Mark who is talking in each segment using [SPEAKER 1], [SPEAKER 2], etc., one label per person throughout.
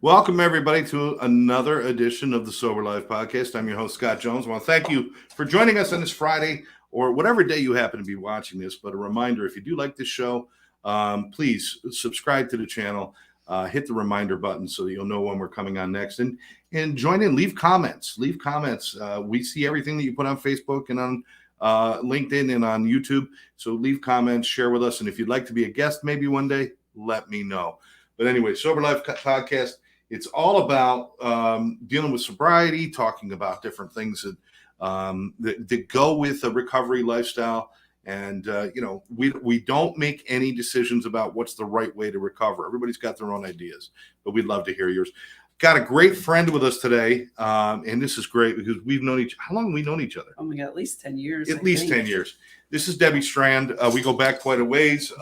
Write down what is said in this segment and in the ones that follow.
[SPEAKER 1] Welcome, everybody, to another edition of the Sober Life Podcast. I'm your host, Scott Jones. I want to thank you for joining us on this Friday or whatever day you happen to be watching this. But a reminder, if you do like this show, please subscribe to the channel, hit the reminder button so that you'll know when we're coming on next. And join in, leave comments. We see everything that you put on Facebook and on LinkedIn and on YouTube. So leave comments, share with us. And if you'd like to be a guest maybe one day, let me know. But anyway, Sober Life Podcast. It's all about dealing with sobriety, talking about different things that go with a recovery lifestyle. And, we don't make any decisions about what's the right way to recover. Everybody's got their own ideas, but we'd love to hear yours. Got a great friend with us today, and this is great because how long have we known each other?
[SPEAKER 2] Oh my God, at least 10 years.
[SPEAKER 1] At least 10 years. This is Debbie Strand. We go back quite a ways,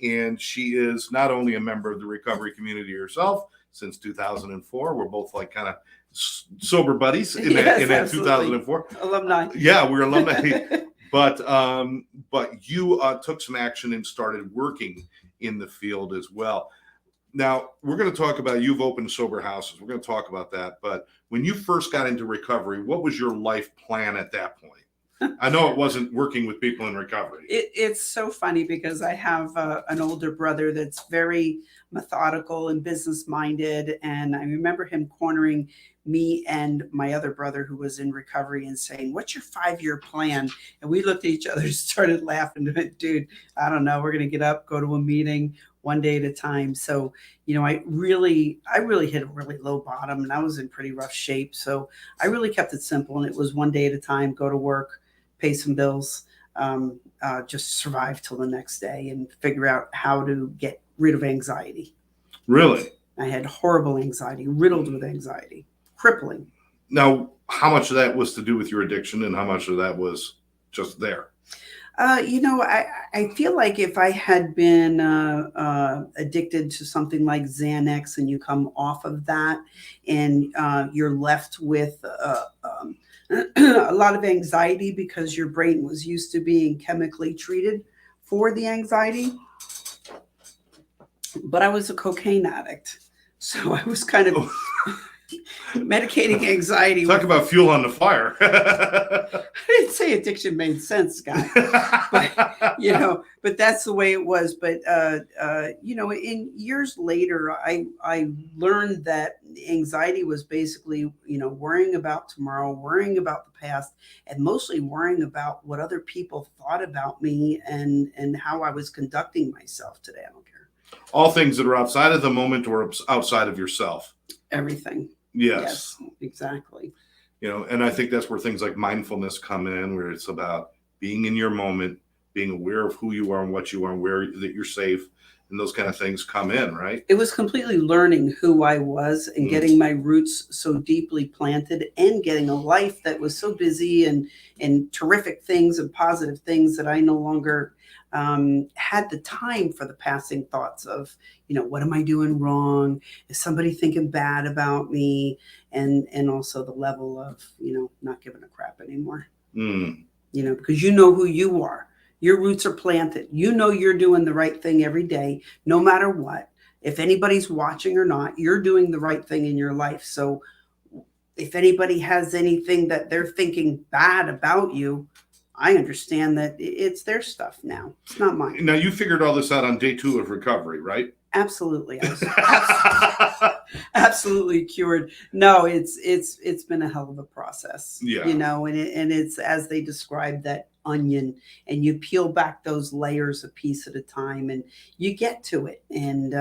[SPEAKER 1] and she is not only a member of the recovery community herself, since 2004. We're both like kind of sober buddies in that 2004.
[SPEAKER 2] Alumni.
[SPEAKER 1] Yeah, we're alumni. But you took some action and started working in the field as well. Now, we're going to talk about, you've opened sober houses. We're going to talk about that. But when you first got into recovery, what was your life plan at that point? I know it wasn't working with people in recovery.
[SPEAKER 2] It's so funny because I have an older brother that's very methodical and business minded. And I remember him cornering me and my other brother who was in recovery and saying, "What's your 5-year plan?" And we looked at each other and started laughing. Dude, I don't know. We're going to get up, go to a meeting one day at a time. So, I really hit a really low bottom and I was in pretty rough shape. So I really kept it simple. And it was one day at a time, go to work, pay some bills, just survive till the next day and figure out how to get rid of anxiety.
[SPEAKER 1] Really?
[SPEAKER 2] I had horrible anxiety, riddled with anxiety, crippling.
[SPEAKER 1] Now, how much of that was to do with your addiction and how much of that was just there?
[SPEAKER 2] I feel like if I had been addicted to something like Xanax and you come off of that and you're left with a lot of anxiety because your brain was used to being chemically treated for the anxiety. But I was a cocaine addict. So I was kind of medicating anxiety.
[SPEAKER 1] Talk about fuel on the fire.
[SPEAKER 2] I didn't say addiction made sense, guy. But that's the way it was. But, in years later, I learned that anxiety was basically, worrying about tomorrow, worrying about the past, and mostly worrying about what other people thought about me and how I was conducting myself today. I don't care.
[SPEAKER 1] All things that are outside of the moment or outside of yourself.
[SPEAKER 2] Everything.
[SPEAKER 1] Yes,
[SPEAKER 2] exactly.
[SPEAKER 1] And I think that's where things like mindfulness come in, where it's about being in your moment, being aware of who you are and what you are and where that you're safe, and those kind of things come in, right?
[SPEAKER 2] It was completely learning who I was and getting my roots so deeply planted and getting a life that was so busy and terrific things and positive things that I no longer had the time for the passing thoughts of, what am I doing wrong? Is somebody thinking bad about me? And also the level of, not giving a crap anymore, because you know who you are. Your roots are planted. You're doing the right thing every day, no matter what. If anybody's watching or not, you're doing the right thing in your life. So if anybody has anything that they're thinking bad about you, I understand that it's their stuff now. It's not mine.
[SPEAKER 1] Now, you figured all this out on day 2 of recovery, right?
[SPEAKER 2] Absolutely. I was absolutely cured. No, it's been a hell of a process.
[SPEAKER 1] Yeah.
[SPEAKER 2] And it's, as they describe, that onion, and you peel back those layers a piece at a time and you get to it. And,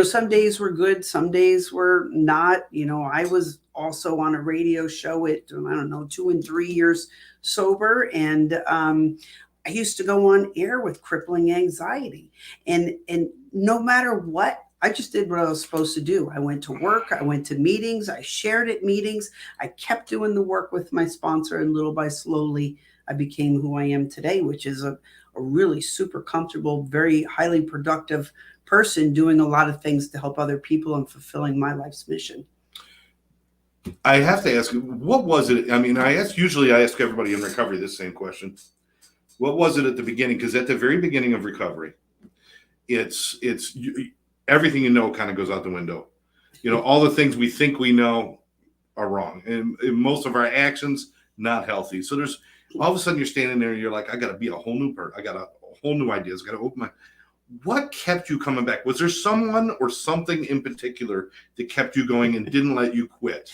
[SPEAKER 2] some days were good. Some days were not. I was also on a radio show at, 2 and 3 years sober. And I used to go on air with crippling anxiety. And no matter what, I just did what I was supposed to do. I went to work. I went to meetings. I shared at meetings. I kept doing the work with my sponsor. And little by slowly, I became who I am today, which is a really super comfortable, very highly productive person doing a lot of things to help other people and fulfilling my life's mission.
[SPEAKER 1] I have to ask, what was it? I mean, I ask everybody in recovery this same question. What was it at the beginning? Because at the very beginning of recovery, it's everything kind of goes out the window. All the things we think we know are wrong, and most of our actions not healthy. So there's all of a sudden you're standing there and you're like, I got to be a whole new person. I got a whole new ideas. I got to open my. What kept you coming back? Was there someone or something in particular that kept you going and didn't let you quit?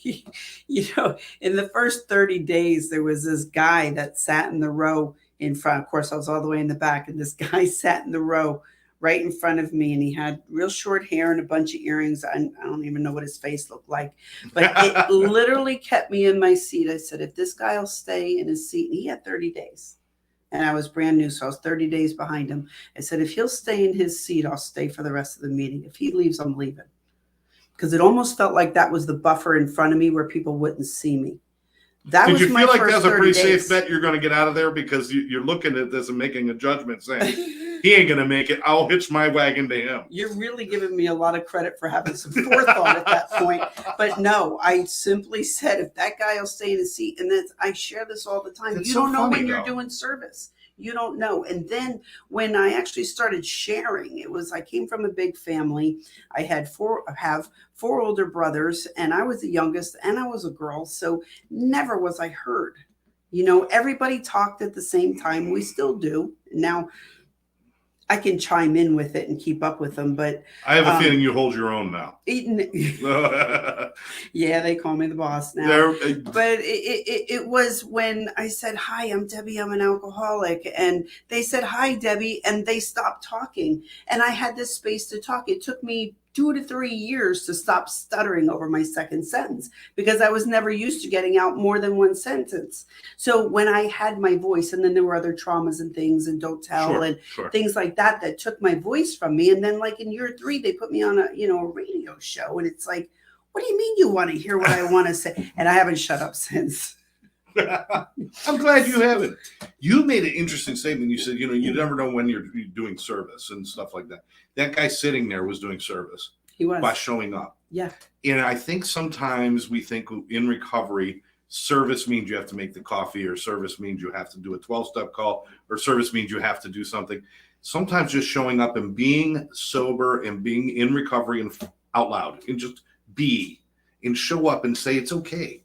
[SPEAKER 2] In the first 30 days, there was this guy that sat in the row in front. Of course, I was all the way in the back, and this guy sat in the row right in front of me, and he had real short hair and a bunch of earrings. I don't even know what his face looked like, but it literally kept me in my seat. I said, if this guy will stay in his seat, and he had 30 days. And I was brand new, so I was 30 days behind him. I said, if he'll stay in his seat, I'll stay for the rest of the meeting. If he leaves, I'm leaving. Because it almost felt like that was the buffer in front of me where people wouldn't see me.
[SPEAKER 1] Did you feel like that's a pretty safe bet you're going to get out of there? Because you're looking at this and making a judgment saying, he ain't going to make it. I'll hitch my wagon to him.
[SPEAKER 2] You're really giving me a lot of credit for having some forethought at that point. But no, I simply said, if that guy will stay in his seat, and then I share this all the time. You don't know when you're doing service. You don't know. And then when I actually started sharing, I came from a big family. I have four older brothers, and I was the youngest, and I was a girl. So never was I heard. Everybody talked at the same time. We still do. Now I can chime in with it and keep up with them, but
[SPEAKER 1] I have a feeling you hold your own now.
[SPEAKER 2] Yeah, they call me the boss now. But it was when I said, hi, I'm Debbie, I'm an alcoholic. And they said, hi, Debbie. And they stopped talking. And I had this space to talk. It took me 2 to 3 years to stop stuttering over my second sentence because I was never used to getting out more than one sentence. So when I had my voice, and then there were other traumas and things and don't tell things like that took my voice from me. And then like in year 3, they put me on a radio show, and it's like, what do you mean you want to hear what I want to say? And I haven't shut up since.
[SPEAKER 1] I'm glad you haven't. You made an interesting statement. You said, you never know when you're doing service and stuff like that. That guy sitting there was doing service.
[SPEAKER 2] He was.
[SPEAKER 1] By showing up.
[SPEAKER 2] Yeah.
[SPEAKER 1] And I think sometimes we think in recovery, service means you have to make the coffee, or service means you have to do a 12-step call, or service means you have to do something. Sometimes just showing up and being sober and being in recovery and out loud and just be and show up and say it's okay.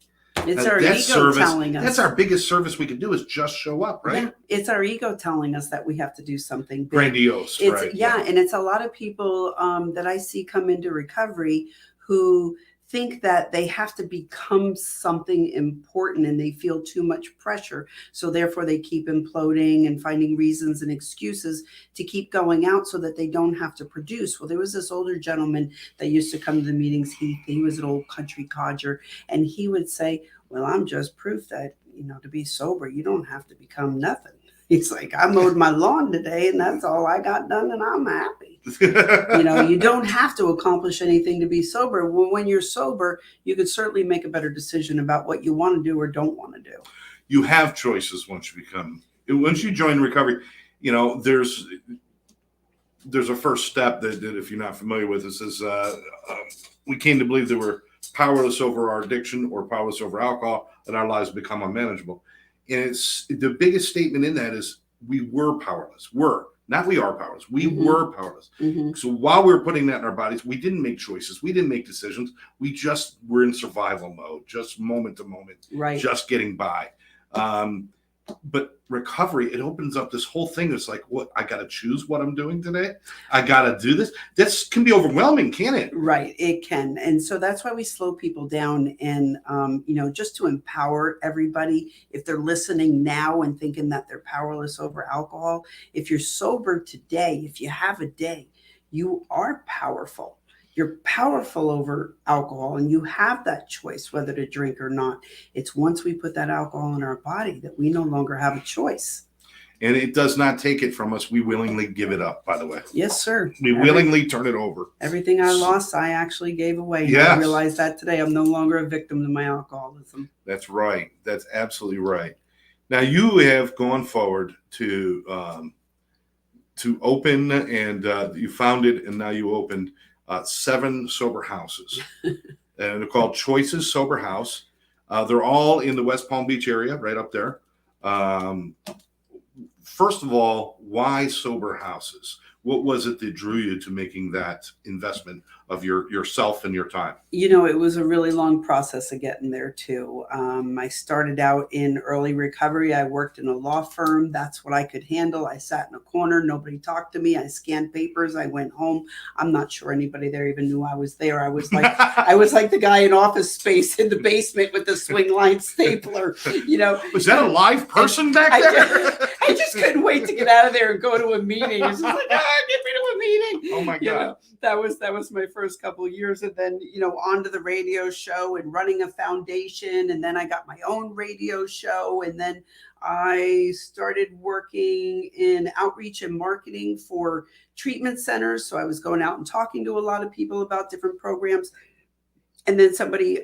[SPEAKER 2] It's our ego telling us.
[SPEAKER 1] That's our biggest service we can do, is just show up, right?
[SPEAKER 2] Yeah, it's our ego telling us that we have to do something big.
[SPEAKER 1] Grandiose, right?
[SPEAKER 2] Yeah, and it's a lot of people that I see come into recovery who think that they have to become something important, and they feel too much pressure. So therefore they keep imploding and finding reasons and excuses to keep going out so that they don't have to produce. Well, there was this older gentleman that used to come to the meetings. He was an old country codger, and he would say, well, I'm just proof that, to be sober, you don't have to become nothing. He's like, I mowed my lawn today, and that's all I got done, and I'm happy. You don't have to accomplish anything to be sober. Well, when you're sober, you could certainly make a better decision about what you want to do or don't want to do.
[SPEAKER 1] You have choices once you join recovery. There's a first step that if you're not familiar with, this is we came to believe that we're powerless over our addiction or powerless over alcohol, and our lives become unmanageable. And it's the biggest statement in that is we were powerless. We are powerless. We were powerless. Mm-hmm. So while we were putting that in our bodies, we didn't make choices. We didn't make decisions. We just were in survival mode, just moment to moment, just getting by. But recovery, it opens up this whole thing. It's like, what? I got to choose what I'm doing today. I got to do this. This can be overwhelming, can it?
[SPEAKER 2] Right. It can. And so that's why we slow people down and, just to empower everybody. If they're listening now and thinking that they're powerless over alcohol, if you're sober today, if you have a day, you are powerful. You're powerful over alcohol, and you have that choice whether to drink or not. It's once we put that alcohol in our body that we no longer have a choice.
[SPEAKER 1] And it does not take it from us. We willingly give it up, by the way.
[SPEAKER 2] Yes, sir.
[SPEAKER 1] We willingly turn it over.
[SPEAKER 2] Everything I lost, I actually gave away. Yes. I realized that today. I'm no longer a victim to my alcoholism.
[SPEAKER 1] That's right. That's absolutely right. Now, you have gone forward to open, and you founded, and now you opened 7 sober houses, and they're called Choices Sober House. They're all in the West Palm Beach area, right up there. First of all, why sober houses? What was it that drew you to making that investment of yourself and your time?
[SPEAKER 2] It was a really long process of getting there too. I started out in early recovery. I worked in a law firm. That's what I could handle. I sat in a corner. Nobody talked to me. I scanned papers. I went home. I'm not sure anybody there even knew I was there. I was like the guy in Office Space in the basement with the swing line stapler.
[SPEAKER 1] Was that a live person back there?
[SPEAKER 2] I just couldn't wait to get out of there and go to a meeting. It's just like, get me to a meeting.
[SPEAKER 1] Oh my God.
[SPEAKER 2] That was my first couple of years. And then, onto the radio show and running a foundation. And then I got my own radio show. And then I started working in outreach and marketing for treatment centers. So I was going out and talking to a lot of people about different programs. And then somebody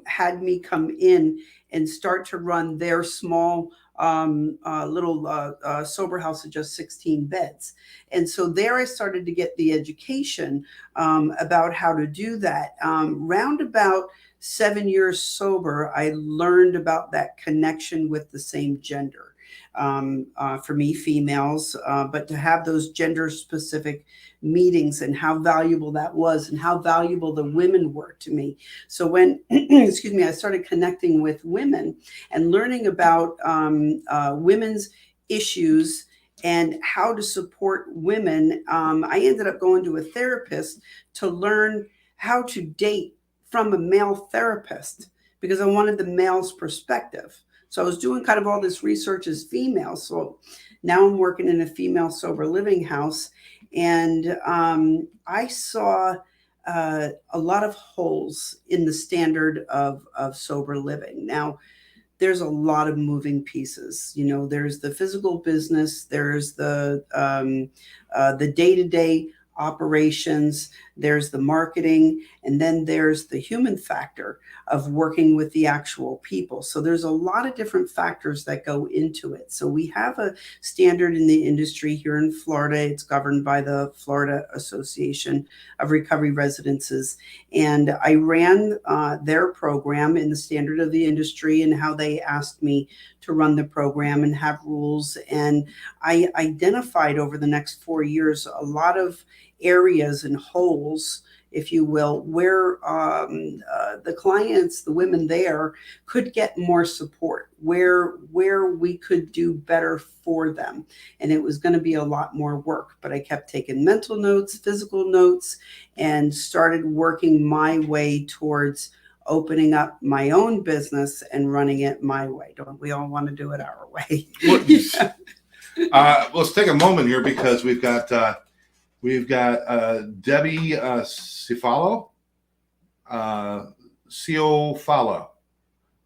[SPEAKER 2] had me come in and start to run their small little sober house of just 16 beds. And so there I started to get the education about how to do that. Round about 7 years sober, I learned about that connection with the same gender. For me, females, but to have those gender specific meetings and how valuable that was and how valuable the women were to me. So when, excuse me, I started connecting with women and learning about women's issues and how to support women, I ended up going to a therapist to learn how to date from a male therapist because I wanted the male's perspective. So I was doing kind of all this research as female. So now I'm working in a female sober living house. And I saw a lot of holes in the standard of sober living. Now, there's a lot of moving pieces. There's the physical business, there's the day-to-day operations, there's the marketing, and then there's the human factor of working with the actual people. So there's a lot of different factors that go into it. So we have a standard in the industry here in Florida. It's governed by the Florida Association of Recovery Residences. And I ran their program in the standard of the industry and how they asked me to run the program and have rules. And I identified over the next 4 years a lot of areas and holes, if you will, where the clients, the women there, could get more support, where we could do better for them. And it was going to be a lot more work, but I kept taking mental notes, physical notes, and started working my way towards opening up my own business and running it my way. Don't we all want to do it our way?
[SPEAKER 1] Let's take a moment here because we've got Debbie Ciofalo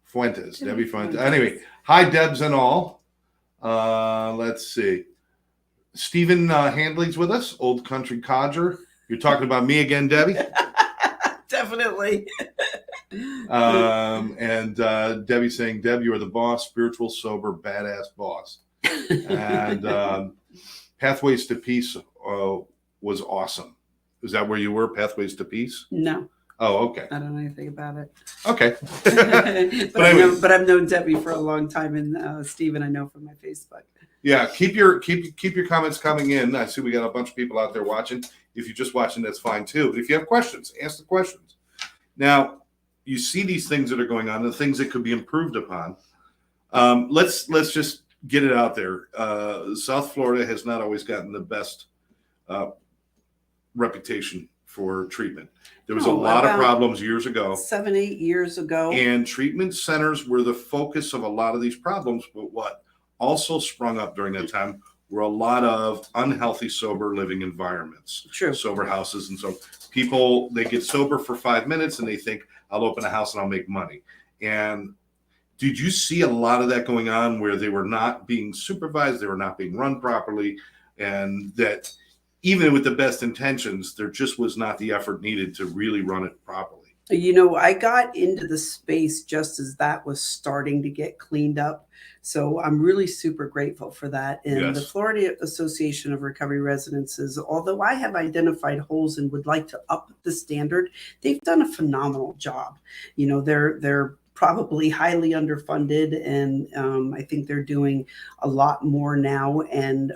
[SPEAKER 1] Fuentes. Debbie Fuentes. Anyway, hi, Debs and all. Let's see. Stephen Handley's with us, Old Country Codger. You're talking about me again, Debbie?
[SPEAKER 2] Definitely.
[SPEAKER 1] And Debbie saying, Deb, you are the boss, spiritual, sober, badass boss. And Pathways to Peace was awesome. Is that where you were, Pathways to Peace?
[SPEAKER 2] No.
[SPEAKER 1] Oh, okay.
[SPEAKER 2] I don't know anything about it.
[SPEAKER 1] Okay.
[SPEAKER 2] but I've known Debbie for a long time, and Stephen I know from my Facebook.
[SPEAKER 1] Yeah, keep your comments coming in. I see we got a bunch of people out there watching. If you're just watching, that's fine too. But if you have questions, ask the questions. Now, you see these things that are going on, the things that could be improved upon. Let's just get it out there. South Florida has not always gotten the best reputation for treatment. There was a lot of problems years ago.
[SPEAKER 2] 7-8 years ago.
[SPEAKER 1] And treatment centers were the focus of a lot of these problems. But what also sprung up during that time were a lot of unhealthy sober living environments.
[SPEAKER 2] True.
[SPEAKER 1] Sober houses. And so people, they get sober for 5 minutes and they think, I'll open a house and I'll make money. And did you see a lot of that going on where they were not being supervised, they were not being run properly, and that even with the best intentions, there just was not the effort needed to really run it properly?
[SPEAKER 2] I got into the space just as that was starting to get cleaned up. So I'm really super grateful for that. And
[SPEAKER 1] Yes.
[SPEAKER 2] The Florida Association of Recovery Residences, although I have identified holes and would like to up the standard, they've done a phenomenal job. Their probably highly underfunded, and I think they're doing a lot more now. And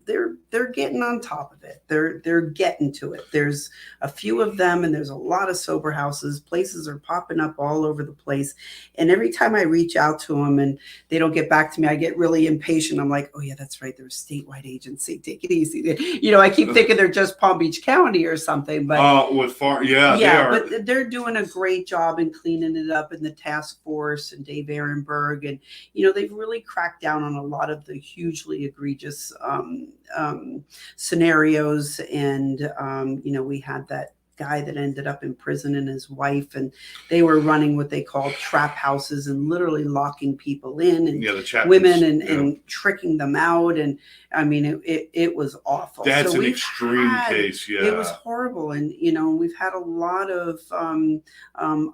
[SPEAKER 2] they're getting on top of it. They're getting to it. There's a few of them, and there's a lot of sober houses. Places are popping up all over the place. And every time I reach out to them and they don't get back to me, I get really impatient. I'm like, oh yeah, that's right. They're a statewide agency. Take it easy. I keep thinking they're just Palm Beach County or something, but they are. But they're doing a great job in cleaning it up in the task force and Dave Ehrenberg. And, they've really cracked down on a lot of the hugely egregious scenarios. And, we had that guy that ended up in prison and his wife, and they were running what they called trap houses and literally locking people in and women and tricking them out. And I mean, it was awful.
[SPEAKER 1] That's an extreme case. Yeah,
[SPEAKER 2] it was horrible. And, we've had a lot of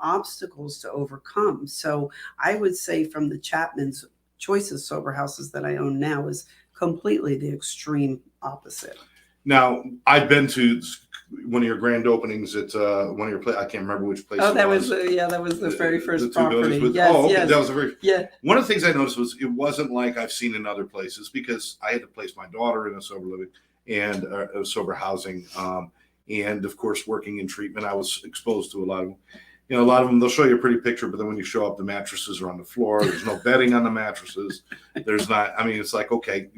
[SPEAKER 2] obstacles to overcome. So I would say from the Chapman's choices sober houses that I own now is completely the extreme opposite.
[SPEAKER 1] Now, I've been to one of your grand openings at one of your places. I can't remember which place.
[SPEAKER 2] Oh, that was the very first property.
[SPEAKER 1] That was a very.
[SPEAKER 2] Yeah.
[SPEAKER 1] One of the things I noticed was it wasn't like I've seen in other places, because I had to place my daughter in a sober living and a sober housing, and of course working in treatment, I was exposed to a lot of. A lot of them, they'll show you a pretty picture, but then when you show up, the mattresses are on the floor. There's no bedding on the mattresses. There's not. I mean, it's like, okay,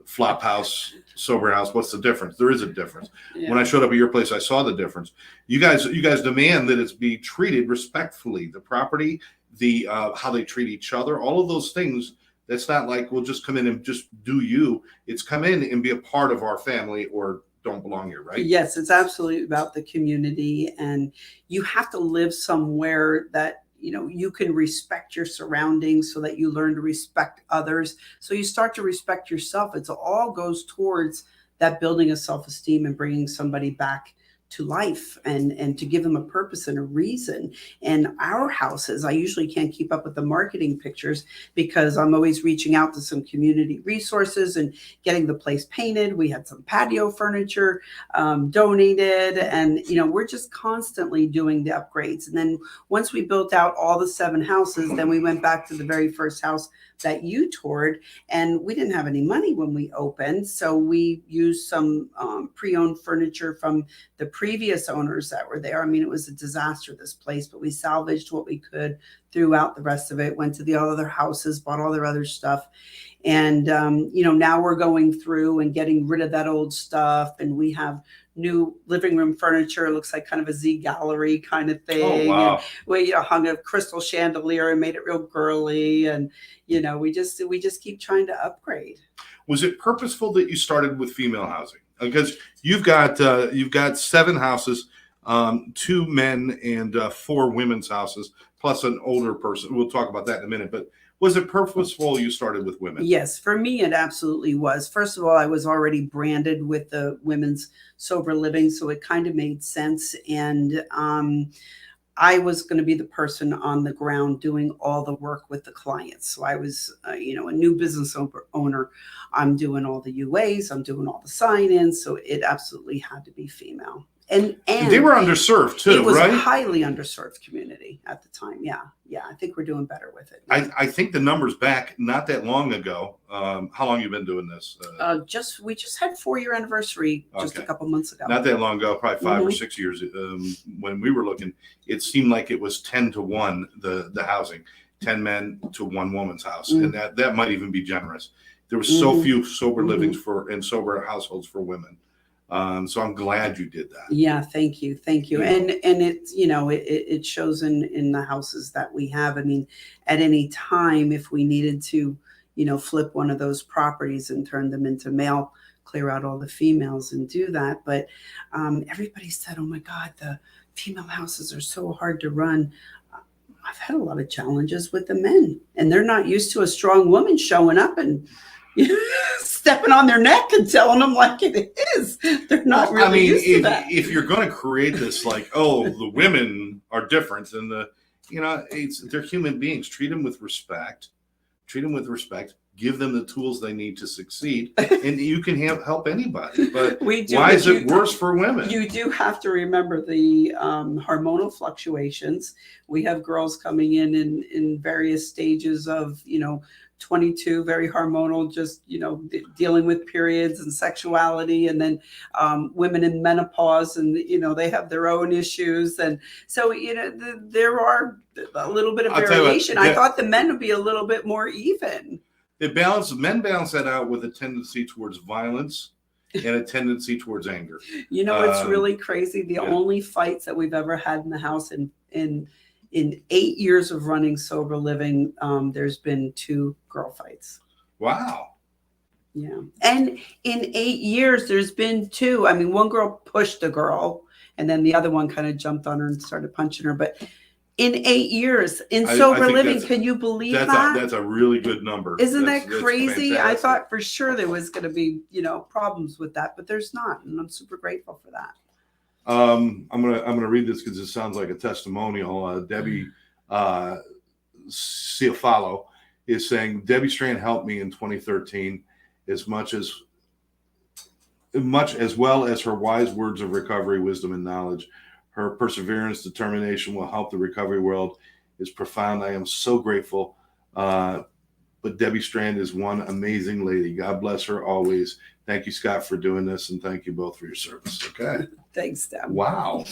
[SPEAKER 1] flop house, sober house. What's the difference? There is a difference. Yeah. When I showed up at your place, I saw the difference. You guys demand that it's be treated respectfully. The property, the how they treat each other, all of those things. That's not like we'll just come in and just do you. It's come in and be a part of our family, or don't belong here, right?
[SPEAKER 2] Yes, it's absolutely about the community, and you have to live somewhere that you can respect your surroundings so that you learn to respect others. So you start to respect yourself. It all goes towards that building of self-esteem and bringing somebody back to life and to give them a purpose and a reason. And our houses, I usually can't keep up with the marketing pictures because I'm always reaching out to some community resources and getting the place painted. We had some patio furniture donated, and we're just constantly doing the upgrades. And then once we built out all the 7 houses, then we went back to the very first house that you toured, and we didn't have any money when we opened, so we used some pre-owned furniture from the previous owners that were there. I mean, it was a disaster, this place, but we salvaged what we could throughout the rest of it, went to the other houses, bought all their other stuff. And, now we're going through and getting rid of that old stuff. And we have new living room furniture. It looks like kind of a Z gallery kind of thing.
[SPEAKER 1] Oh, wow.
[SPEAKER 2] And we hung a crystal chandelier and made it real girly. And, we just keep trying to upgrade.
[SPEAKER 1] Was it purposeful that you started with female housing? Because you've got 7 houses, 2 men and 4 women's houses, plus an older person. We'll talk about that in a minute. But was it purposeful you started with women?
[SPEAKER 2] Yes, for me, it absolutely was. First of all, I was already branded with the women's sober living, so it kind of made sense. And I was going to be the person on the ground doing all the work with the clients. So I was, a new business owner. I'm doing all the UAs. I'm doing all the sign-ins. So it absolutely had to be female. And
[SPEAKER 1] they were underserved too, right?
[SPEAKER 2] It was a highly underserved community at the time. Yeah. I think we're doing better with it.
[SPEAKER 1] I think the numbers back not that long ago. How long you been doing this?
[SPEAKER 2] We just had 4-year anniversary just a couple months ago.
[SPEAKER 1] Not that long ago, probably 5 or 6 years. When we were looking, it seemed like it was 10 to 1 the housing, 10 men to 1 woman's house, and that might even be generous. There was so few sober livings and sober households for women. So I'm glad you did that.
[SPEAKER 2] Yeah, thank you. Yeah. And it's, it shows in the houses that we have. I mean, at any time, if we needed to, flip one of those properties and turn them into male, clear out all the females and do that. But everybody said, oh my God, the female houses are so hard to run. I've had a lot of challenges with the men, and they're not used to a strong woman showing up and stepping on their neck and telling them like it is. They're not really used to that.
[SPEAKER 1] If you're going to create this, like, oh, the women are different than they're human beings. Treat them with respect. give them the tools they need to succeed, and you can help anybody. But
[SPEAKER 2] We do,
[SPEAKER 1] why
[SPEAKER 2] but
[SPEAKER 1] is it worse for women?
[SPEAKER 2] You do have to remember the hormonal fluctuations. We have girls coming in various stages of, 22, very hormonal, just, dealing with periods and sexuality, and then women in menopause, and, they have their own issues. And so, there are a little bit of variation. I thought the men would be a little bit more even.
[SPEAKER 1] Men balance that out with a tendency towards violence and a tendency towards anger.
[SPEAKER 2] It's really crazy. The only fights that we've ever had in the house in 8 years of running sober living, there's been 2 girl fights.
[SPEAKER 1] Wow.
[SPEAKER 2] Yeah. And in 8 years, there's been 2. I mean, one girl pushed a girl, and then the other one kind of jumped on her and started punching her. But in 8 years in sober living, can you believe that?
[SPEAKER 1] That's a really good number.
[SPEAKER 2] Isn't that crazy? I thought for sure there was going to be, problems with that, but there's not, and I'm super grateful for that.
[SPEAKER 1] I'm gonna read this because it sounds like a testimonial. Debbie Ciafalo is saying, Debbie Strand helped me in 2013 as well as her wise words of recovery, wisdom, and knowledge. Her perseverance, determination will help the recovery world is profound. I am so grateful. But Debbie Strand is one amazing lady. God bless her always. Thank you, Scott, for doing this, and thank you both for your service. Okay.
[SPEAKER 2] Thanks, Deb.
[SPEAKER 1] Wow.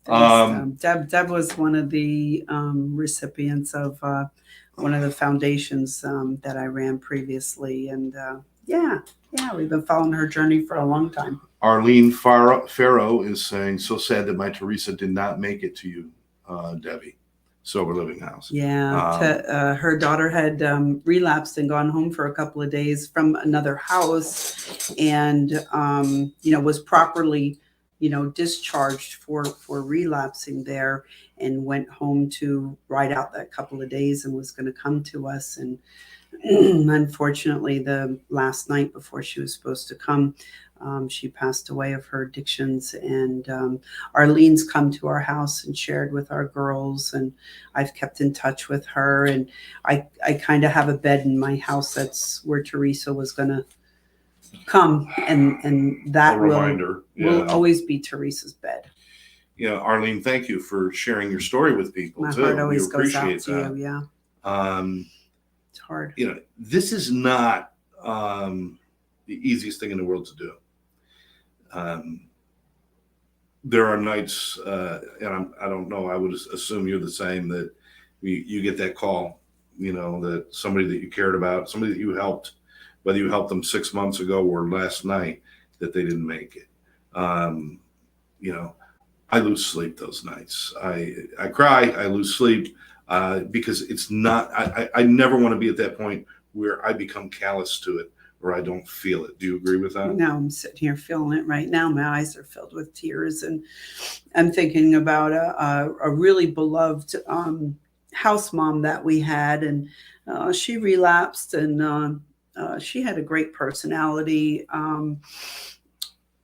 [SPEAKER 2] Deb was one of the recipients of one of the foundations that I ran previously, and we've been following her journey for a long time.
[SPEAKER 1] Arlene Farrow is saying, so sad that my Teresa did not make it to you, Debbie. Sober Living House.
[SPEAKER 2] Yeah. Her daughter had relapsed and gone home for a couple of days from another house, and, was properly, discharged for relapsing there, and went home to ride out that couple of days and was going to come to us. And unfortunately, the last night before she was supposed to come, she passed away of her addictions. And Arlene's come to our house and shared with our girls, and I've kept in touch with her. And I kind of have a bed in my house that's where Teresa was going to come, and that will always be Teresa's bed.
[SPEAKER 1] Arlene, thank you for sharing your story with people.
[SPEAKER 2] My heart always goes out to you. Yeah. It's hard.
[SPEAKER 1] This is not the easiest thing in the world to do. There are nights, and I don't know, I would assume you're the same, that you get that call, that somebody that you cared about, somebody that you helped, whether you helped them 6 months ago or last night, that they didn't make it. I lose sleep those nights. I cry, I lose sleep, because it's not, I never want to be at that point where I become callous to it, or I don't feel it. Do you agree with that?
[SPEAKER 2] No, I'm sitting here feeling it right now. My eyes are filled with tears, and I'm thinking about a really beloved house mom that we had, and she relapsed, and she had a great personality.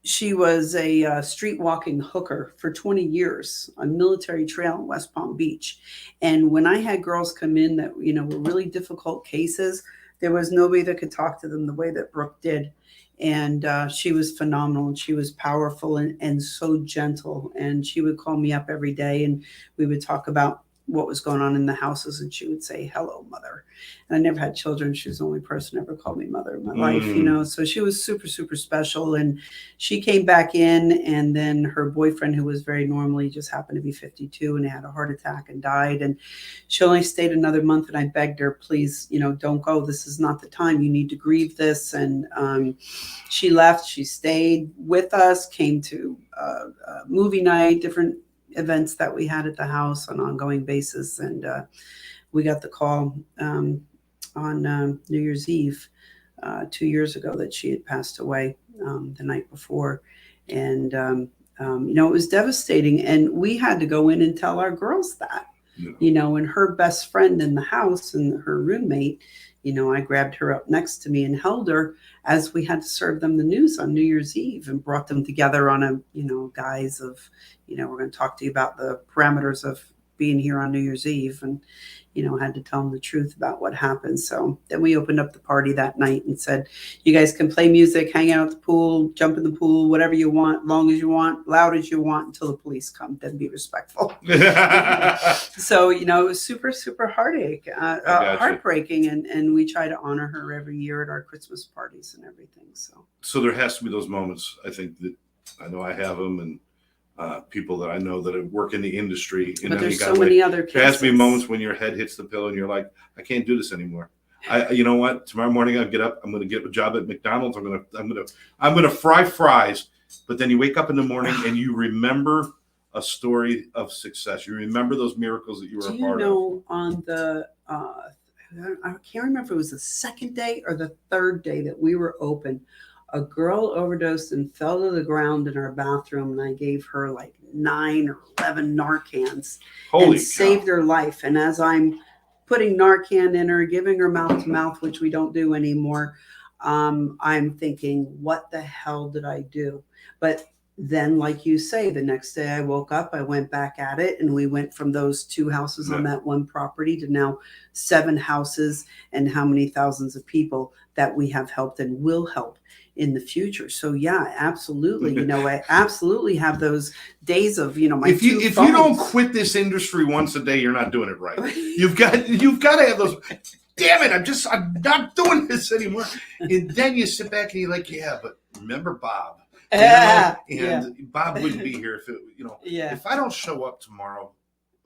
[SPEAKER 2] She was a street walking hooker for 20 years on Military Trail in West Palm Beach. And when I had girls come in that, were really difficult cases, there was nobody that could talk to them the way that Brooke did. And she was phenomenal, and she was powerful and so gentle. And she would call me up every day, and we would talk about what was going on in the houses, and she would say, hello, mother. And I never had children. She was the only person who ever called me mother in my life, so she was super, super special. And she came back in, and then her boyfriend, who was very normally, just happened to be 52 and had a heart attack and died. And she only stayed another month, and I begged her, please, don't go. This is not the time. You need to grieve this. And she left. She stayed with us, came to movie night, different events that we had at the house on an ongoing basis. And we got the call on New Year's Eve 2 years ago that she had passed away the night before. And, it was devastating. And we had to go in and tell our girls that, and her best friend in the house and her roommate, I grabbed her up next to me and held her as we had to serve them the news on New Year's Eve, and brought them together on a, guise of, we're going to talk to you about the parameters of being here on New Year's Eve. And, had to tell them the truth about what happened. So then we opened up the party that night and said, you guys can play music, hang out at the pool, jump in the pool, whatever you want, long as you want, loud as you want, until the police come. Then be respectful. So, it was super, super heartbreaking. And we try to honor her every year at our Christmas parties and everything.
[SPEAKER 1] So there has to be those moments. I think that I know I have them, and people that I know that work in the industry.
[SPEAKER 2] But there's so many other cases.
[SPEAKER 1] There has to be moments when your head hits the pillow and you're like, I can't do this anymore. You know what? Tomorrow morning I'll get up. I'm going to get a job at McDonald's. I'm going to fry fries. But then you wake up in the morning and you remember a story of success. You remember those miracles that you were a part of.
[SPEAKER 2] On the I can't remember if it was the second day or the third day that we were open, a girl overdosed and fell to the ground in our bathroom, and I gave her like 9 or 11 Narcans and saved her life. And as I'm putting Narcan in her, giving her mouth to mouth, which we don't do anymore, I'm thinking, what the hell did I do? But then, like you say, the next day I woke up, I went back at it, and we went from those 2 houses on that one property to now 7 houses, and how many thousands of people that we have helped and will help in the future. So yeah, absolutely. I absolutely have those days of, my
[SPEAKER 1] if you don't quit this industry once a day, you're not doing it right. You've got to have those. Damn it! I'm not doing this anymore. And then you sit back and you're like, yeah, but remember Bob. Bob wouldn't be here if I don't show up tomorrow,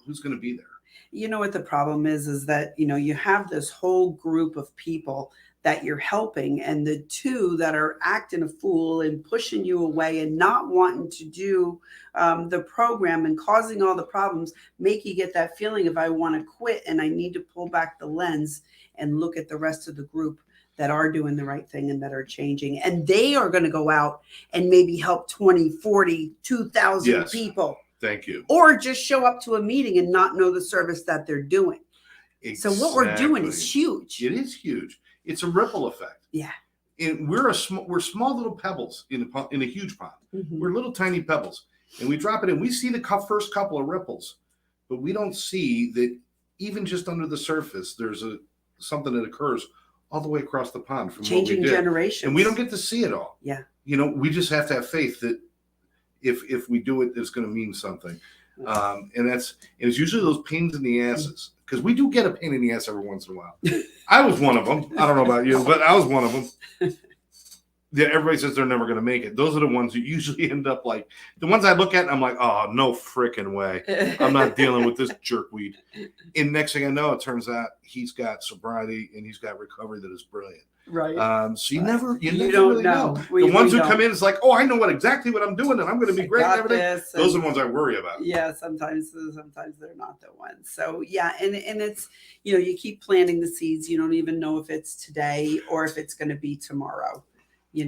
[SPEAKER 1] who's going to be there?
[SPEAKER 2] You know what the problem is that, you have this whole group of people that you're helping, and the 2 that are acting a fool and pushing you away and not wanting to do the program and causing all the problems make you get that feeling of, I want to quit, and I need to pull back the lens and look at the rest of the group that are doing the right thing and that are changing. And they are going to go out and maybe help 20, 40, 2,000 people.
[SPEAKER 1] Thank you.
[SPEAKER 2] Or just show up to a meeting and not know the service that they're doing. Exactly. So what we're doing is huge.
[SPEAKER 1] It is huge. It's a ripple effect.
[SPEAKER 2] Yeah.
[SPEAKER 1] And we're small little pebbles in a huge pond. Mm-hmm. We're little tiny pebbles. And we drop it in. We see the first couple of ripples, but we don't see that even just under the surface, there's something that occurs all the way across the pond from
[SPEAKER 2] changing
[SPEAKER 1] what we did.
[SPEAKER 2] Generations.
[SPEAKER 1] And we don't get to see it all.
[SPEAKER 2] Yeah.
[SPEAKER 1] We just have to have faith that if we do it, it's going to mean something. And it's usually those pains in the asses, because we do get a pain in the ass every once in a while. I was one of them. I don't know about you, but I was one of them. Yeah, everybody says they're never going to make it. Those are the ones who usually end up like the ones I look at and I'm like, oh, no freaking way. I'm not dealing with this jerkweed. And next thing I know, it turns out he's got sobriety and he's got recovery that is brilliant.
[SPEAKER 2] Right.
[SPEAKER 1] So you never
[SPEAKER 2] don't
[SPEAKER 1] really know. The ones who come in, it's like, oh, I know exactly what I'm doing and I'm going to be great and everything. Those are the ones I worry about.
[SPEAKER 2] Yeah, sometimes they're not the ones. So yeah, and it's, you keep planting the seeds. You don't even know if it's today or if it's going to be tomorrow.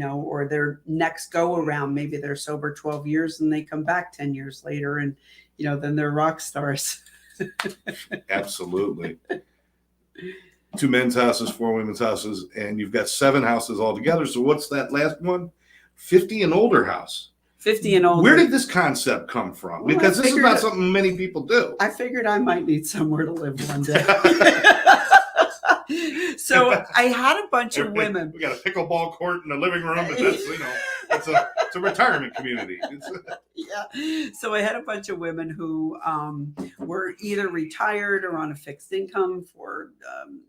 [SPEAKER 2] Or their next go around, maybe they're sober 12 years and they come back 10 years later and, then they're rock stars.
[SPEAKER 1] Absolutely. 2 men's houses, 4 women's houses, and you've got 7 houses altogether. So what's that last one? 50 and older house.
[SPEAKER 2] 50 and older.
[SPEAKER 1] Where did this concept come from? Well, because this is not something many people do.
[SPEAKER 2] I figured I might need somewhere to live one day. So I had a bunch of women.
[SPEAKER 1] We got a pickleball court in the living room, and that's it's a retirement community.
[SPEAKER 2] Yeah. So I had a bunch of women who were either retired or on a fixed income for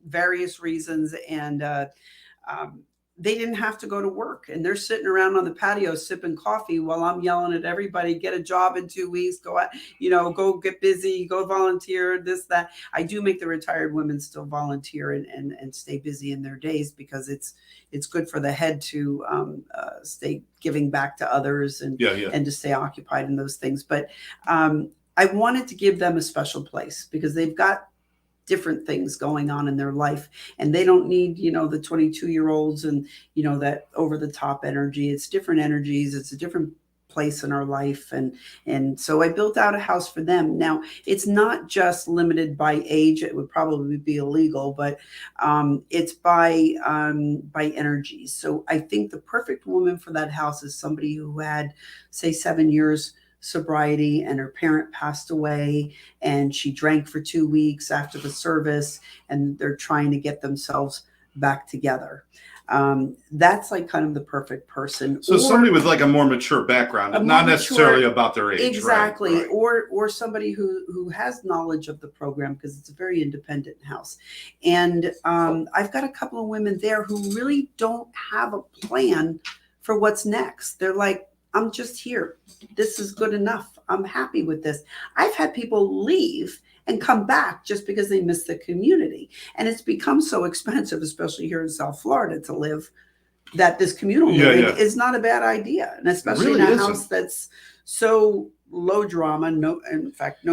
[SPEAKER 2] various reasons, and they didn't have to go to work, and they're sitting around on the patio sipping coffee while I'm yelling at everybody, get a job in 2 weeks, go out, go get busy, go volunteer, this, that. I do make the retired women still volunteer and stay busy in their days, because it's good for the head to stay giving back to others and to stay occupied in those things. But I wanted to give them a special place, because they've got different things going on in their life, and they don't need, the 22-year-olds and, that over the top energy. It's different energies. It's a different place in our life. And so I built out a house for them. Now, it's not just limited by age. It would probably be illegal, but it's by energies. So I think the perfect woman for that house is somebody who had, say, 7 years sobriety, and her parent passed away, and she drank for 2 weeks after the service, and they're trying to get themselves back together. That's like kind of the perfect person.
[SPEAKER 1] So somebody with like a more mature background, not necessarily about their age.
[SPEAKER 2] Exactly.
[SPEAKER 1] Right.
[SPEAKER 2] Or somebody who has knowledge of the program, because it's a very independent house. And I've got a couple of women there who really don't have a plan for what's next. They're like, I'm just here. This is good enough. I'm happy with this. I've had people leave and come back just because they miss the community. And it's become so expensive, especially here in South Florida, to live, that this communal living is not a bad idea. And especially in a house that's so low drama, no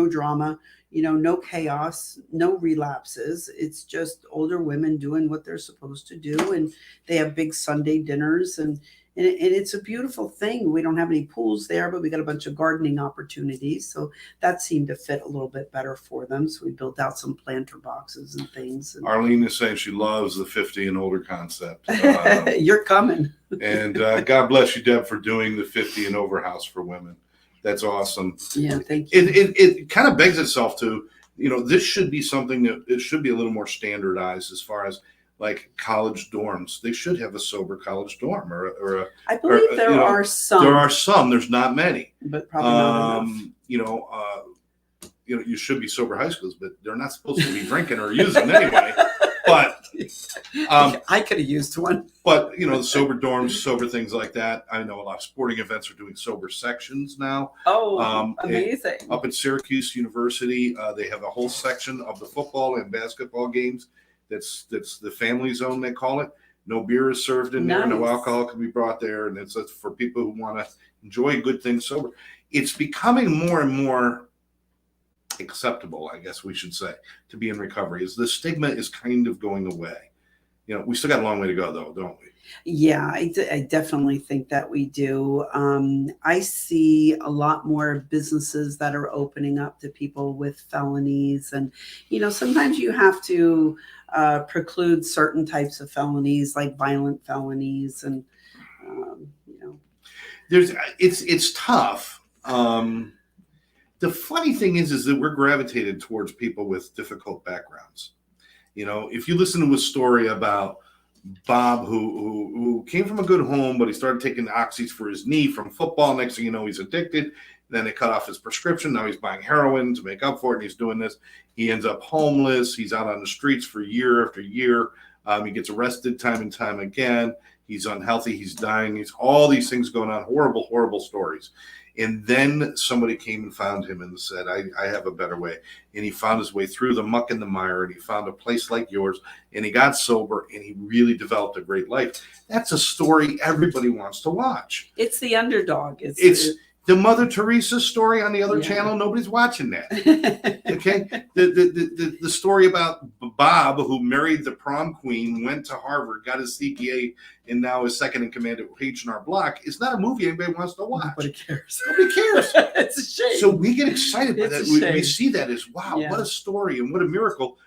[SPEAKER 2] drama, no chaos, no relapses. It's just older women doing what they're supposed to do. And they have big Sunday dinners, and it's a beautiful thing. We don't have any pools there, but we got a bunch of gardening opportunities. So that seemed to fit a little bit better for them. So we built out some planter boxes and things.
[SPEAKER 1] Arlene is saying she loves the 50 and older concept.
[SPEAKER 2] You're coming.
[SPEAKER 1] And God bless you, Deb, for doing the 50 and over house for women. That's awesome.
[SPEAKER 2] Yeah, thank you.
[SPEAKER 1] It kind of begs itself to, this should be something that it should be a little more standardized as far as like college dorms. They should have a sober college dorm or a.
[SPEAKER 2] I believe there are some.
[SPEAKER 1] There are some. There's not many.
[SPEAKER 2] But probably not enough.
[SPEAKER 1] You should be sober high schools, but they're not supposed to be drinking or using anyway. But
[SPEAKER 2] I could have used one.
[SPEAKER 1] But the sober dorms, sober things like that. I know a lot of sporting events are doing sober sections now.
[SPEAKER 2] Oh, amazing!
[SPEAKER 1] Up at Syracuse University, they have a whole section of the football and basketball games. That's the family zone, they call it. No beer is served in there. No alcohol can be brought there, and it's for people who want to enjoy good things sober. It's becoming more and more acceptable, I guess we should say, to be in recovery. As the stigma is kind of going away. We still got a long way to go, though, don't we?
[SPEAKER 2] Yeah, I definitely think that we do. I see a lot more businesses that are opening up to people with felonies. And, sometimes you have to preclude certain types of felonies, like violent felonies. And,
[SPEAKER 1] it's tough. The funny thing is that we're gravitated towards people with difficult backgrounds. If you listen to a story about Bob, who came from a good home, but he started taking oxys for his knee from football. Next thing you know, he's addicted. Then they cut off his prescription. Now he's buying heroin to make up for it, and he's doing this. He ends up homeless. He's out on the streets for year after year. He gets arrested time and time again. He's unhealthy. He's dying. He's all these things going on. Horrible, horrible stories. And then somebody came and found him and said, I have a better way. And he found his way through the muck and the mire, and he found a place like yours, and he got sober, and he really developed a great life. That's a story everybody wants to watch.
[SPEAKER 2] It's the underdog.
[SPEAKER 1] It's the Mother Teresa story on the other channel. Nobody's watching that. Okay. The story about Bob, who married the prom queen, went to Harvard, got his CPA, and now is second in command at H&R Block, is not a movie anybody wants to watch.
[SPEAKER 2] Nobody cares.
[SPEAKER 1] Nobody cares.
[SPEAKER 2] It's a shame.
[SPEAKER 1] So we get excited by that. We see that as, wow,
[SPEAKER 2] Yeah.
[SPEAKER 1] what a story and what a miracle.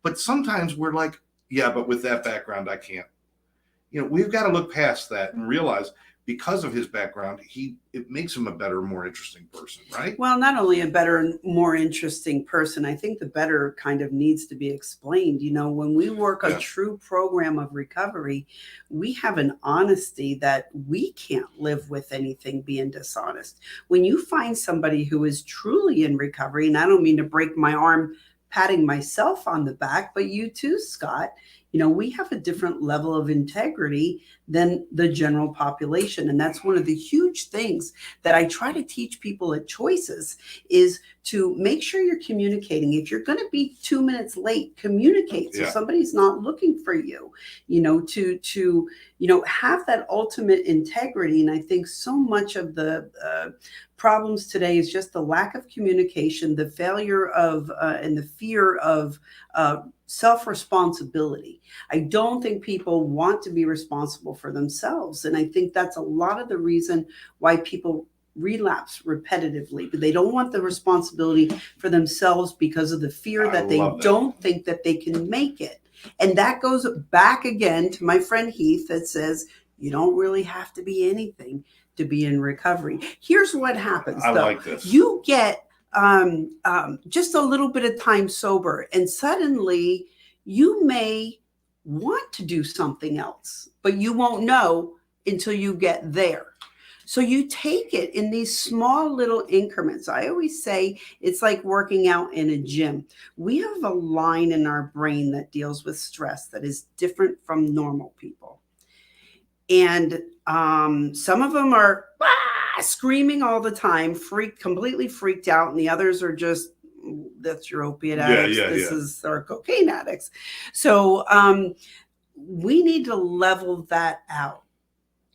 [SPEAKER 1] But sometimes we're like, yeah, but with that background, I can't. We've got to look past that and realize because of his background, it makes him a better, more interesting person, right?
[SPEAKER 2] Well, not only a better and more interesting person, I think the better kind of needs to be explained. When we work a true program of recovery, we have an honesty that we can't live with anything being dishonest. When you find somebody who is truly in recovery, and I don't mean to break my arm patting myself on the back, but you too, Scott, we have a different level of integrity than the general population. And that's one of the huge things that I try to teach people at Choices is to make sure you're communicating. If you're going to be 2 minutes late, communicate so somebody's not looking for you, to have that ultimate integrity. And I think so much of the problems today is just the lack of communication, the failure of and the fear of self-responsibility. I don't think people want to be responsible for themselves. And I think that's a lot of the reason why people relapse repetitively, but they don't want the responsibility for themselves because of the fear that they don't think that they can make it. And that goes back again to my friend Heath that says, you don't really have to be anything to be in recovery. Here's what happens,
[SPEAKER 1] I
[SPEAKER 2] though.
[SPEAKER 1] like this.
[SPEAKER 2] You get just a little bit of time sober, and suddenly you may want to do something else, but you won't know until you get there. So you take it in these small little increments. I always say it's like working out in a gym. We have a line in our brain that deals with stress that is different from normal people. And some of them are screaming all the time, completely freaked out, and the others are just, that's your opiate addicts. This is our cocaine addicts. So we need to level that out.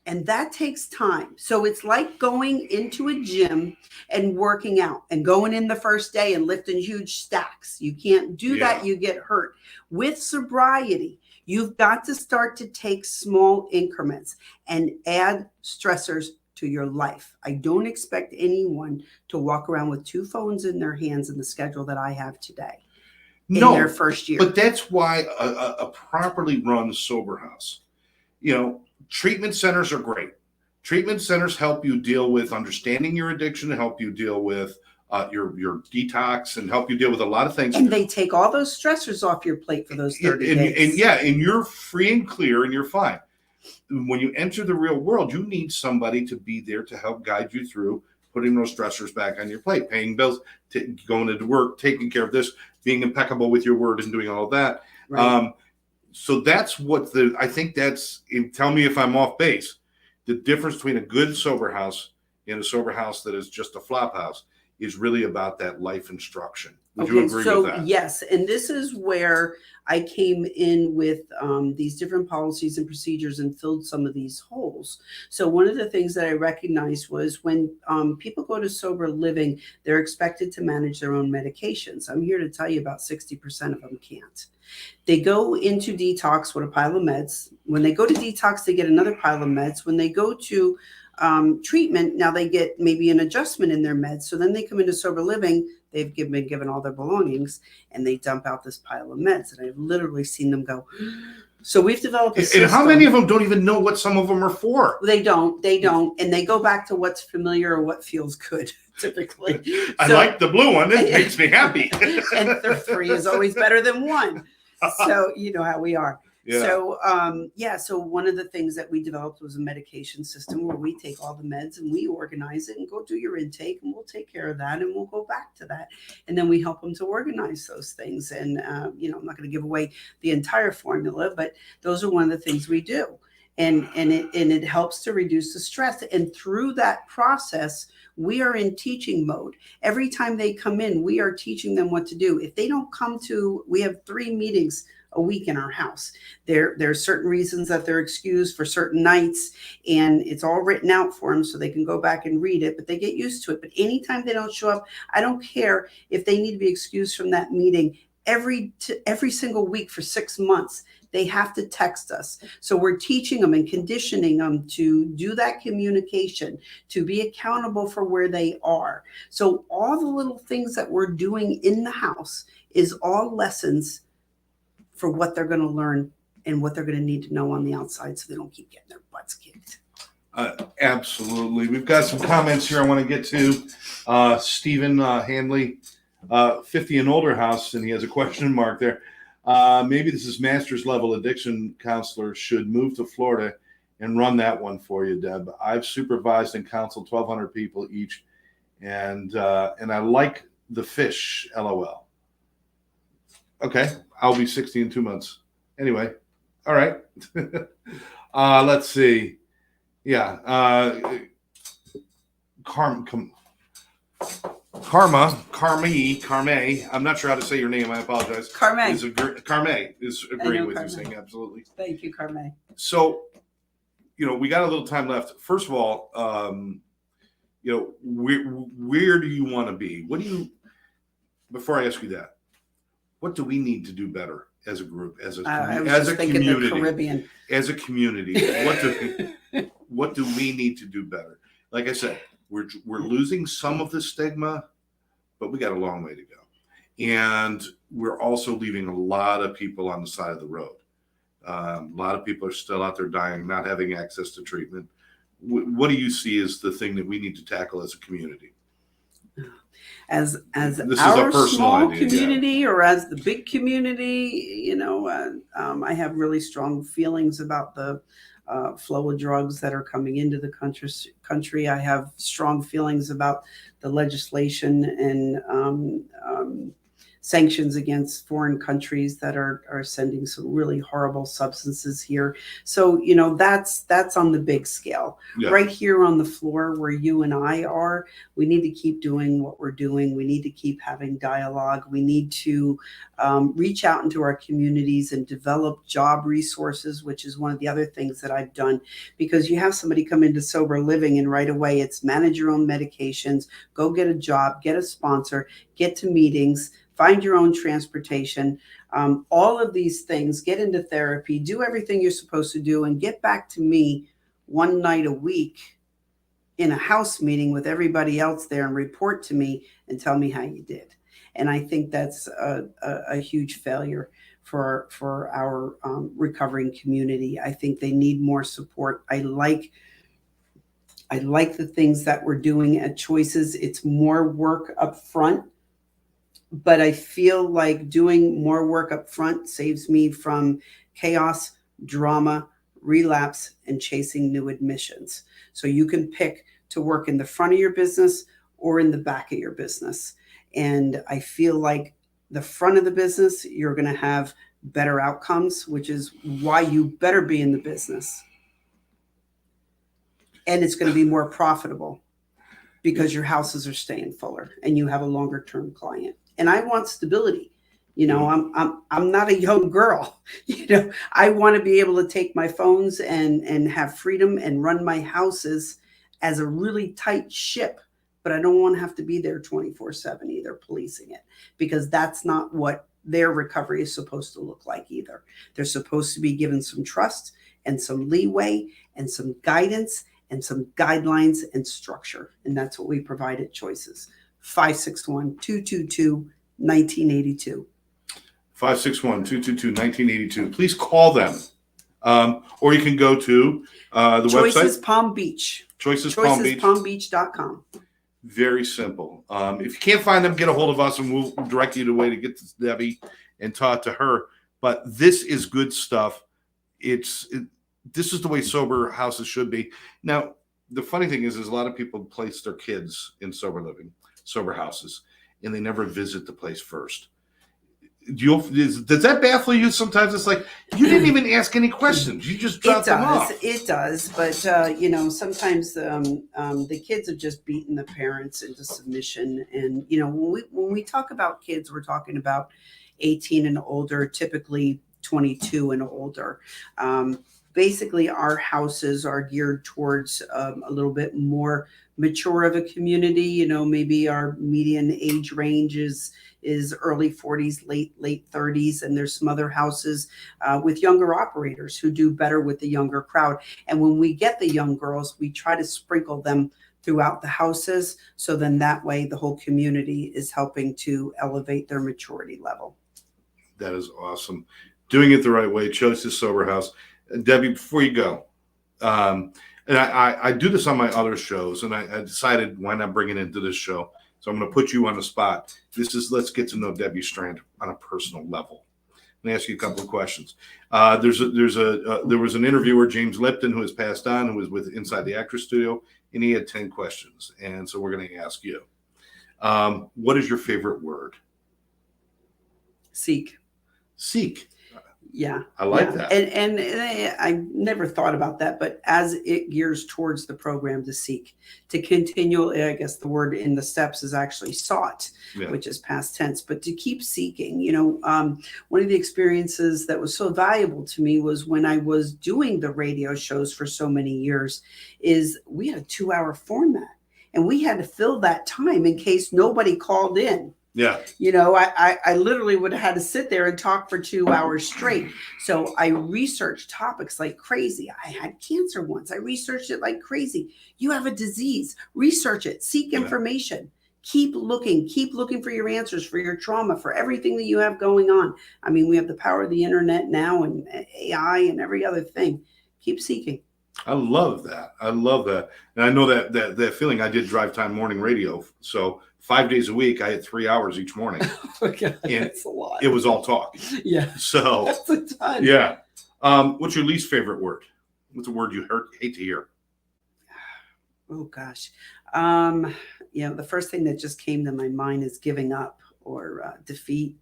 [SPEAKER 2] And that takes time. So it's like going into a gym and working out and going in the first day and lifting huge stacks. You can't do that. You get hurt. With sobriety, you've got to start to take small increments and add stressors to your life. I don't expect anyone to walk around with 2 phones in their hands in the schedule that I have today in their first year.
[SPEAKER 1] But that's why a properly run sober house, treatment centers are great. Treatment centers help you deal with understanding your addiction, help you deal with your detox, and help you deal with a lot of things.
[SPEAKER 2] And they take all those stressors off your plate for those 30 days.
[SPEAKER 1] And you're free and clear and you're fine. When you enter the real world, you need somebody to be there to help guide you through putting those stressors back on your plate, paying bills, going to work, taking care of this, being impeccable with your word and doing all of that. Right. So that's what I think that's, tell me if I'm off base, the difference between a good sober house and a sober house that is just a flop house is really about that life instruction. Would you agree with that?
[SPEAKER 2] Yes. And this is where I came in with these different policies and procedures and filled some of these holes. So one of the things that I recognized was when people go to sober living, they're expected to manage their own medications. I'm here to tell you about 60% of them can't. They go into detox with a pile of meds. When they go to detox, they get another pile of meds. When they go to treatment, now they get maybe an adjustment in their meds. So then they come into sober living, they've been given all their belongings, and they dump out this pile of meds. And I've literally seen them go. So we've developed a system.
[SPEAKER 1] And how many of them don't even know what some of them are for?
[SPEAKER 2] They don't. And they go back to what's familiar or what feels good, typically.
[SPEAKER 1] I like the blue one. It makes me happy.
[SPEAKER 2] And 3 is always better than 1. So you know how we are. Yeah. So, so one of the things that we developed was a medication system where we take all the meds and we organize it and go do your intake, and we'll take care of that, and we'll go back to that. And then we help them to organize those things. And, I'm not going to give away the entire formula, but those are one of the things we do. And it helps to reduce the stress. And through that process, we are in teaching mode. Every time they come in, we are teaching them what to do. If they don't come to, we have 3 meetings a week in our house. There are certain reasons that they're excused for certain nights, and it's all written out for them so they can go back and read it, but they get used to it. But anytime they don't show up, I don't care if they need to be excused from that meeting every single week for 6 months. They have to text us. So we're teaching them and conditioning them to do that communication, to be accountable for where they are. So all the little things that we're doing in the house is all lessons for what they're going to learn and what they're going to need to know on the outside so they don't keep getting their butts kicked.
[SPEAKER 1] Absolutely. We've got some comments here I want to get to. Stephen Hanley, 50 and older house, and he has a question mark there. Maybe this is master's level addiction counselor should move to Florida and run that one for you, Deb. I've supervised and counseled 1,200 people each, and I like the fish, LOL. Okay, I'll be 60 in 2 months. Anyway, all right. Let's see. Yeah, Carme. I'm not sure how to say your name. I apologize.
[SPEAKER 2] Carme
[SPEAKER 1] is agreeing with you, saying absolutely.
[SPEAKER 2] Thank you, Carme.
[SPEAKER 1] So, we got a little time left. First of all, where do you want to be? Before I ask you that, what do we need to do better as a group, as a community?
[SPEAKER 2] Caribbean.
[SPEAKER 1] As a community, what do we need to do better? Like I said, we're losing some of the stigma, but we got a long way to go. And we're also leaving a lot of people on the side of the road. A lot of people are still out there dying, not having access to treatment. what do you see as the thing that we need to tackle as a community?
[SPEAKER 2] As
[SPEAKER 1] This is a
[SPEAKER 2] our
[SPEAKER 1] personal
[SPEAKER 2] small
[SPEAKER 1] idea,
[SPEAKER 2] community or as the big community, I have really strong feelings about the flow of drugs that are coming into the country. I have strong feelings about the legislation and sanctions against foreign countries that are sending some really horrible substances here. So, that's on the big scale.
[SPEAKER 1] Yeah.
[SPEAKER 2] Right here on the floor where you and I are, we need to keep doing what we're doing. We need to keep having dialogue. We need to reach out into our communities and develop job resources, which is one of the other things that I've done, because you have somebody come into sober living and right away it's manage your own medications, go get a job, get a sponsor, get to meetings, find your own transportation, all of these things, get into therapy, do everything you're supposed to do, and get back to me one night a week in a house meeting with everybody else there and report to me and tell me how you did. And I think that's a huge failure for our recovering community. I think they need more support. I like the things that we're doing at Choices. It's more work up front, but I feel like doing more work up front saves me from chaos, drama, relapse, and chasing new admissions. So you can pick to work in the front of your business or in the back of your business. And I feel like the front of the business, you're going to have better outcomes, which is why you better be in the business. And it's going to be more profitable because your houses are staying fuller and you have a longer term client. And I want stability. I'm not a young girl. I want to be able to take my phones and have freedom and run my houses as a really tight ship, but I don't want to have to be there 24/7 either policing it, because that's not what their recovery is supposed to look like either. They're supposed to be given some trust and some leeway and some guidance and some guidelines and structure. And that's what we provide at Choices. 561-222-1982.
[SPEAKER 1] 561-222-1982. Please call them. Or you can go to the
[SPEAKER 2] Choices
[SPEAKER 1] website.
[SPEAKER 2] Palm Beach.
[SPEAKER 1] Choices Palm Beach.
[SPEAKER 2] ChoicesPalmBeach.com.
[SPEAKER 1] Very simple. If you can't find them, get a hold of us and we'll direct you to the way to get to Debbie and talk to her. But this is good stuff. This is the way sober houses should be. Now, the funny thing is a lot of people place their kids in sober living, sober houses, and they never visit the place first. Does that baffle you sometimes? It's like, you didn't even ask any questions. You just dropped them off.
[SPEAKER 2] It does. But, sometimes the kids have just beaten the parents into submission. And, when we talk about kids, we're talking about 18 and older, typically 22 and older. Basically, our houses are geared towards a little bit more mature of a community. Maybe our median age range is early 40s, late 30s, and there's some other houses with younger operators who do better with the younger crowd. And when we get the young girls, we try to sprinkle them throughout the houses, so then that way the whole community is helping to elevate their maturity level.
[SPEAKER 1] That is awesome. Doing it the right way. Choices Sober House. Debbie, before you go, and I do this on my other shows, and I decided why not bring it into this show. So I'm going to put you on the spot. Let's get to know Debbie Strand on a personal level. Let me ask you a couple of questions. There was an interviewer, James Lipton, who has passed on, who was with Inside the Actors Studio, and he had 10 questions. And so we're going to ask you, what is your favorite word?
[SPEAKER 2] Seek.
[SPEAKER 1] Seek.
[SPEAKER 2] Yeah.
[SPEAKER 1] I like that.
[SPEAKER 2] And I never thought about that, but as it gears towards the program to seek, to continually, I guess the word in the steps is actually sought, which is past tense, but to keep seeking. One of the experiences that was so valuable to me was when I was doing the radio shows for so many years, is we had a 2-hour format and we had to fill that time in case nobody called in.
[SPEAKER 1] Yeah.
[SPEAKER 2] I literally would have had to sit there and talk for 2 hours straight. So I researched topics like crazy. I had cancer once. I researched it like crazy. You have a disease, research it, seek information, keep looking for your answers, for your trauma, for everything that you have going on. I mean, we have the power of the internet now and AI and every other thing. Keep seeking.
[SPEAKER 1] I love that. I love that. And I know that feeling. I did drive time morning radio. So 5 days a week, I had 3 hours each morning.
[SPEAKER 2] Oh my God,
[SPEAKER 1] And
[SPEAKER 2] that's a lot.
[SPEAKER 1] it was all talk.
[SPEAKER 2] Yeah,
[SPEAKER 1] So
[SPEAKER 2] that's a ton.
[SPEAKER 1] yeah. What's your least favorite word? What's a word you hate to hear?
[SPEAKER 2] Oh gosh. The first thing that just came to my mind is giving up or defeat.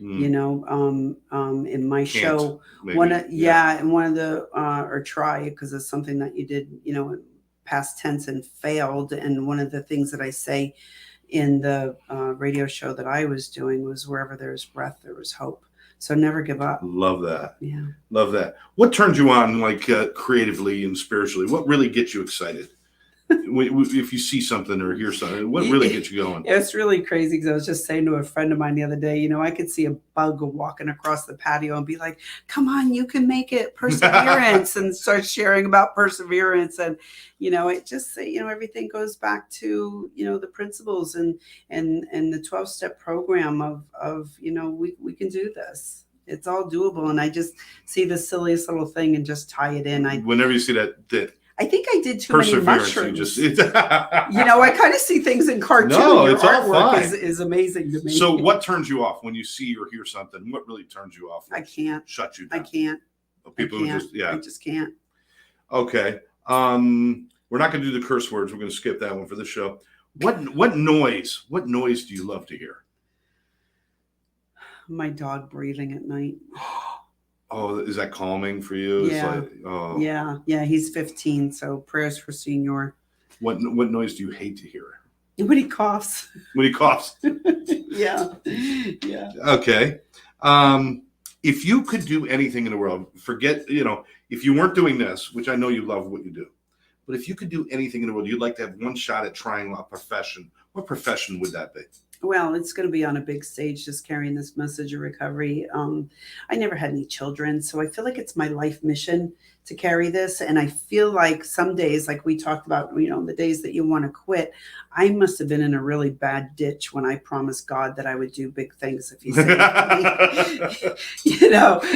[SPEAKER 2] In my show,
[SPEAKER 1] Maybe.
[SPEAKER 2] and one of the or try, because it's something that you did, in past tense and failed. And one of the things that I say in the radio show that I was doing was, wherever there's breath, there was hope. So never give up.
[SPEAKER 1] Love that.
[SPEAKER 2] Yeah.
[SPEAKER 1] Love that. What turns you on, like creatively and spiritually? What really gets you excited? If you see something or hear something, what really gets you going?
[SPEAKER 2] It's really crazy, because I was just saying to a friend of mine the other day, I could see a bug walking across the patio and be like, come on, you can make it, perseverance, and start sharing about perseverance. And, it just, everything goes back to, the principles and the 12-step program of we can do this. It's all doable. And I just see the silliest little thing and just tie it in.
[SPEAKER 1] Whenever you see that
[SPEAKER 2] I think I did too many mushrooms. I kind of see things in cartoon.
[SPEAKER 1] No,
[SPEAKER 2] Your
[SPEAKER 1] it's all
[SPEAKER 2] artwork
[SPEAKER 1] fine.
[SPEAKER 2] is amazing to me.
[SPEAKER 1] So what turns you off when you see or hear something? What really turns you off?
[SPEAKER 2] I can't.
[SPEAKER 1] Shut you down.
[SPEAKER 2] I can't.
[SPEAKER 1] People who just,
[SPEAKER 2] I just can't.
[SPEAKER 1] Okay. We're not going to do the curse words. We're going to skip that one for the show. What noise do you love to hear?
[SPEAKER 2] My dog breathing at night.
[SPEAKER 1] Oh, is that calming for you?
[SPEAKER 2] Yeah.
[SPEAKER 1] It's like, oh.
[SPEAKER 2] Yeah. He's 15, so prayers for Senior.
[SPEAKER 1] What noise do you hate to hear?
[SPEAKER 2] When he coughs.
[SPEAKER 1] When he coughs.
[SPEAKER 2] Yeah.
[SPEAKER 1] Okay. If you could do anything in the world, forget, if you weren't doing this, which I know you love what you do, but if you could do anything in the world, you'd like to have one shot at trying a profession. What profession would that be?
[SPEAKER 2] Well, it's going to be on a big stage, just carrying this message of recovery. I never had any children, so I feel like it's my life mission to carry this. And I feel like some days, like we talked about, the days that you want to quit, I must have been in a really bad ditch when I promised God that I would do big things if he saved me.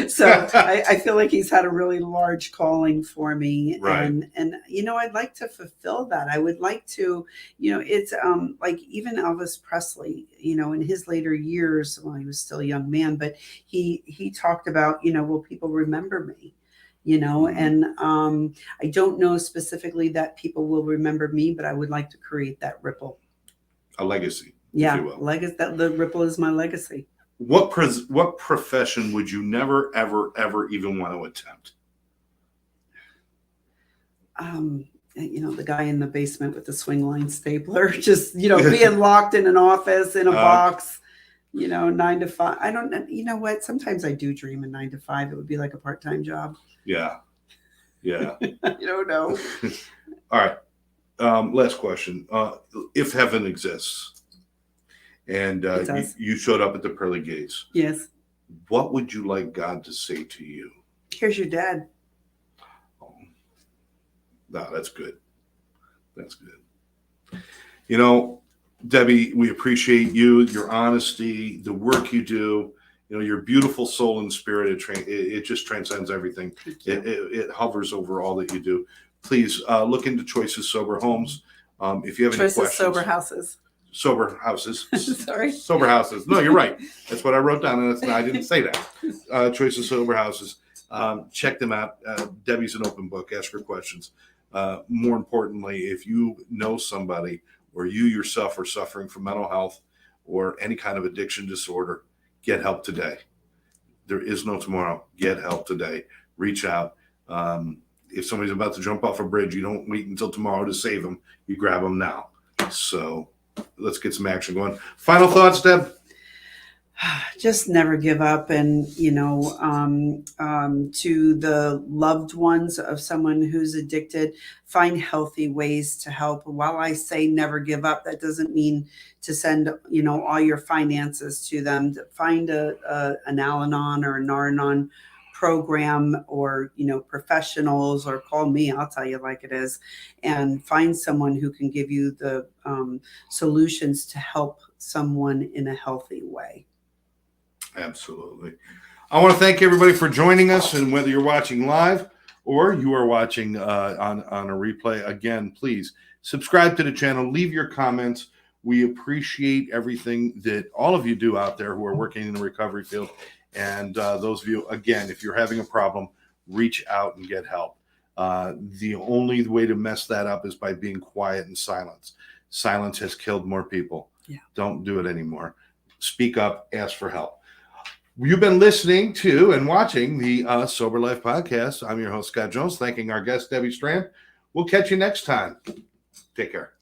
[SPEAKER 2] So I feel like he's had a really large calling for me.
[SPEAKER 1] Right.
[SPEAKER 2] And I'd like to fulfill that. I would like to, it's like even Elvis Presley, in his later years, well, he was still a young man, but he talked about, will people remember me? And I don't know specifically that people will remember me, but I would like to create that ripple.
[SPEAKER 1] A legacy.
[SPEAKER 2] Yeah, legacy. That the ripple is my legacy.
[SPEAKER 1] What profession would you never, ever, ever even want to attempt?
[SPEAKER 2] The guy in the basement with the swing line stapler, just, being locked in an office in a box, 9 to 5. I don't know. You know what? Sometimes I do dream of 9 to 5. It would be like a part-time job.
[SPEAKER 1] Yeah.
[SPEAKER 2] You don't know.
[SPEAKER 1] All right. Last question. If heaven exists and you showed up at the pearly gates,
[SPEAKER 2] yes,
[SPEAKER 1] what would you like God to say to you?
[SPEAKER 2] Here's your dad.
[SPEAKER 1] Oh, no, that's good. That's good. Debbie, we appreciate you, your honesty, the work you do. Your beautiful soul and spirit, it just transcends everything. It hovers over all that you do. Please look into Choices Sober Homes. If you have any questions.
[SPEAKER 2] Sober houses.
[SPEAKER 1] Sober houses.
[SPEAKER 2] Sorry.
[SPEAKER 1] Sober houses. No, you're right. That's what I wrote down, and I didn't say that. Choices Sober Houses. Check them out. Debbie's an open book. Ask her questions. More importantly, if you know somebody or you yourself are suffering from mental health or any kind of addiction disorder, get help today. There is no tomorrow. Get help today. Reach out. If somebody's about to jump off a bridge, you don't wait until tomorrow to save them. You grab them now. So let's get some action going. Final thoughts, Deb?
[SPEAKER 2] Just never give up. And, to the loved ones of someone who's addicted, find healthy ways to help. While I say never give up, that doesn't mean to send, all your finances to them. Find an Al-Anon or a Nar-Anon program or, professionals, or call me, I'll tell you like it is, and find someone who can give you the solutions to help someone in a healthy way.
[SPEAKER 1] Absolutely. I want to thank everybody for joining us, and whether you're watching live or you are watching on a replay, again, please subscribe to the channel, leave your comments. We appreciate everything that all of you do out there who are working in the recovery field. And those of you, again, if you're having a problem, reach out and get help. The only way to mess that up is by being quiet and silent. Silence has killed more people.
[SPEAKER 2] Yeah.
[SPEAKER 1] Don't do it anymore. Speak up, ask for help. You've been listening to and watching the Sober Life Podcast. I'm your host, Scott Jones, thanking our guest, Debbie Strand. We'll catch you next time. Take care.